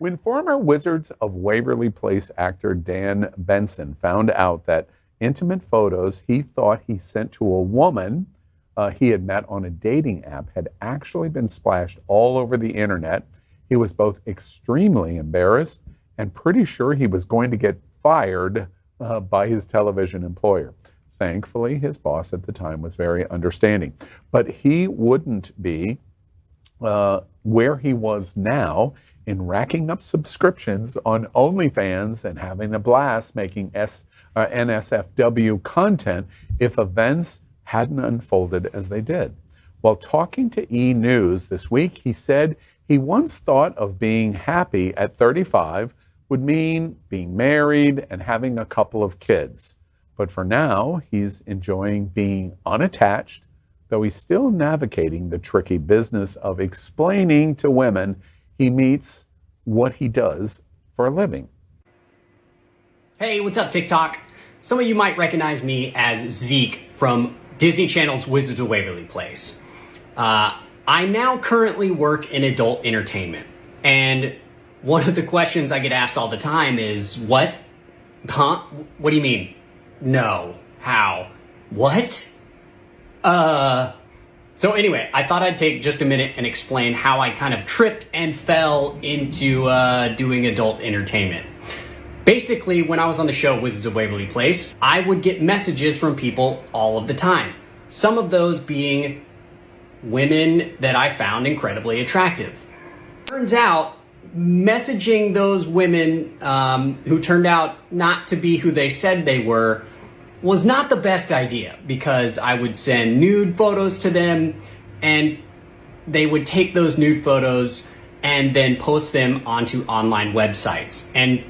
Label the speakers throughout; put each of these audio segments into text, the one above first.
Speaker 1: When former Wizards of Waverly Place actor Dan Benson found out that intimate photos he thought he sent to a woman he had met on a dating app had actually been splashed all over the internet, he was both extremely embarrassed and pretty sure he was going to get fired by his television employer. Thankfully, his boss at the time was very understanding. But he wouldn't be where he was now in racking up subscriptions on OnlyFans and having a blast making NSFW content if events hadn't unfolded as they did. While talking to E! News this week, he said he once thought of being happy at 35 would mean being married and having a couple of kids. But for now, he's enjoying being unattached, though he's still navigating the tricky business of explaining to women he meets what he does for a living.
Speaker 2: Hey, what's up, TikTok? Some of you might recognize me as Zeke from Disney Channel's Wizards of Waverly Place. I now currently work in adult entertainment, and one of the questions I get asked all the time is, what? Huh? What do you mean? No. How? What? So anyway, I thought I'd take just a minute and explain how I kind of tripped and fell into doing adult entertainment. Basically, when I was on the show Wizards of Waverly Place, I would get messages from people all of the time. Some of those being women that I found incredibly attractive. Turns out, messaging those women who turned out not to be who they said they were was not the best idea, because I would send nude photos to them and they would take those nude photos and then post them onto online websites. And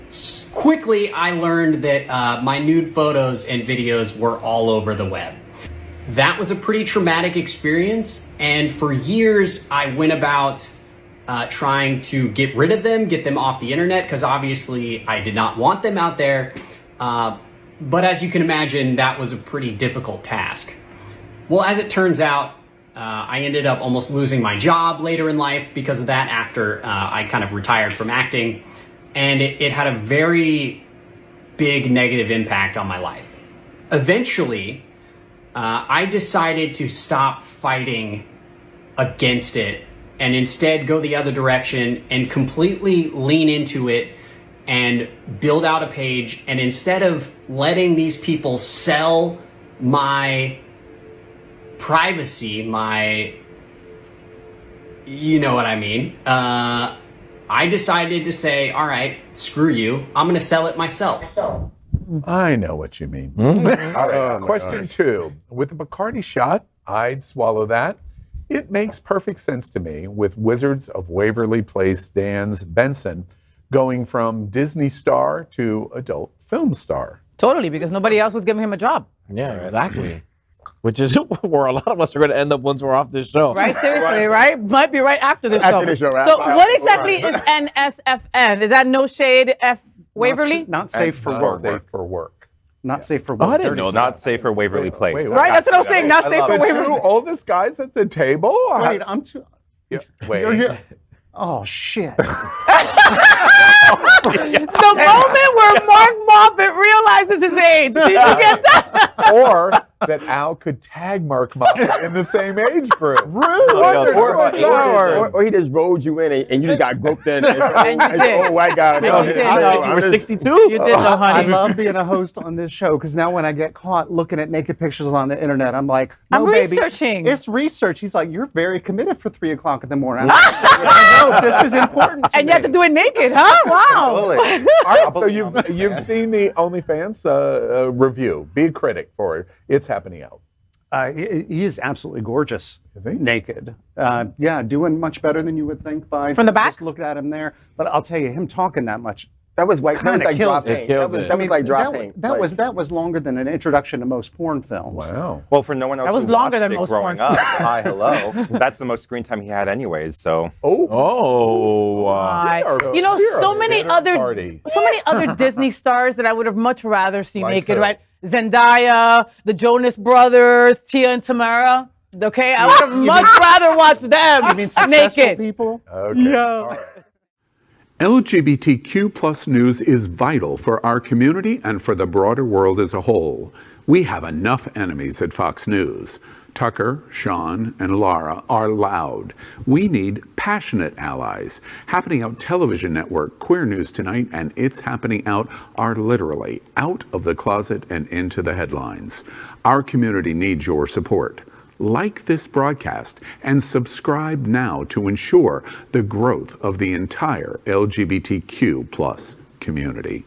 Speaker 2: quickly I learned that my nude photos and videos were all over the web. That was a pretty traumatic experience, and for years I went about trying to get rid of them, get them off the internet, because obviously I did not want them out there. But as you can imagine, that was a pretty difficult task. Well, as it turns out, I ended up almost losing my job later in life because of that, after I kind of retired from acting. And it had a very big negative impact on my life. Eventually, I decided to stop fighting against it and instead go the other direction and completely lean into it and build out a page. And instead of letting these people sell my privacy, you know what I mean, I decided to say, all right, screw you, I'm going to sell it myself.
Speaker 1: I know what you mean. Question 2. With a Bacardi shot, I'd swallow that. It makes perfect sense to me with Wizards of Waverly Place Dan Benson going from Disney star to adult film star.
Speaker 3: Totally, because nobody else was giving him a job.
Speaker 4: Yeah, exactly. Which is where a lot of us are going to end up once we're off this show.
Speaker 3: Right, seriously, right? Might be right after the show.
Speaker 5: After the show, right?
Speaker 3: So what exactly is NSFN? Is that no shade F Waverly?
Speaker 5: Not safe for work.
Speaker 1: Safe for work.
Speaker 5: Not safe for work.
Speaker 4: I didn't know that.
Speaker 6: Not safe for Waverly Place.
Speaker 1: Wait,
Speaker 3: Right, that's what I was saying. Not safe for
Speaker 1: The
Speaker 3: Waverly.
Speaker 1: two oldest guys at the table?
Speaker 5: Wait, I'm too.
Speaker 1: Yeah, wait.
Speaker 5: You're here. Oh shit!
Speaker 3: The moment where Mark Moffat realizes his age. Did you get that?
Speaker 1: Or that Al could tag Mark Moffat in the same age group. Rude.
Speaker 5: Or he just rolled you in and you just got groped in.
Speaker 3: And you did.
Speaker 5: Oh, white guy.
Speaker 3: And you did.
Speaker 4: You were 62?
Speaker 3: You did know,
Speaker 5: I
Speaker 3: honey.
Speaker 5: love being a host on this show because now when I get caught looking at naked pictures on the internet, I'm like, no,
Speaker 3: I'm
Speaker 5: baby,
Speaker 3: researching.
Speaker 5: it's research. He's like, you're very committed for 3 o'clock in the morning. I know, this is important to
Speaker 3: And
Speaker 5: me.
Speaker 3: you have to do it naked, huh? Wow.
Speaker 5: Totally.
Speaker 1: All right, so you've seen the OnlyFans review. Be a critic for it. It's happening out.
Speaker 5: He is absolutely gorgeous.
Speaker 1: Is he?
Speaker 5: Naked. Yeah, doing much better than you would think by
Speaker 3: From the back?
Speaker 5: just looking at him there. But I'll tell you, him talking that much.
Speaker 7: That was white. That was
Speaker 5: Kinda
Speaker 7: like
Speaker 5: kills
Speaker 7: drop
Speaker 5: it.
Speaker 7: paint.
Speaker 4: Kills
Speaker 7: That was,
Speaker 4: it.
Speaker 7: that was like drop paint.
Speaker 5: That was longer than an introduction to most porn films.
Speaker 1: Wow.
Speaker 6: Well, for no one else
Speaker 3: That was
Speaker 6: who
Speaker 3: longer
Speaker 6: watched
Speaker 3: than
Speaker 6: it
Speaker 3: most
Speaker 6: growing
Speaker 3: porn
Speaker 6: up, hi, hello. That's the most screen time he had anyways, so.
Speaker 3: Right. You know, so many other Disney stars that I would have much rather seen
Speaker 1: Like
Speaker 3: naked,
Speaker 1: who?
Speaker 3: right? Zendaya, the Jonas Brothers, Tia and Tamara. Okay, I would have much rather watch them
Speaker 5: I mean, successful
Speaker 3: naked.
Speaker 5: people.
Speaker 1: Okay.
Speaker 5: Yeah.
Speaker 1: All right. LGBTQ plus news is vital for our community and for the broader world as a whole. We have enough enemies at Fox News. Tucker, Sean, and Lara are loud. We need passionate allies. Happening Out Television Network, Queer News Tonight, and It's Happening Out are literally out of the closet and into the headlines. Our community needs your support. Like this broadcast and subscribe now to ensure the growth of the entire LGBTQ plus community.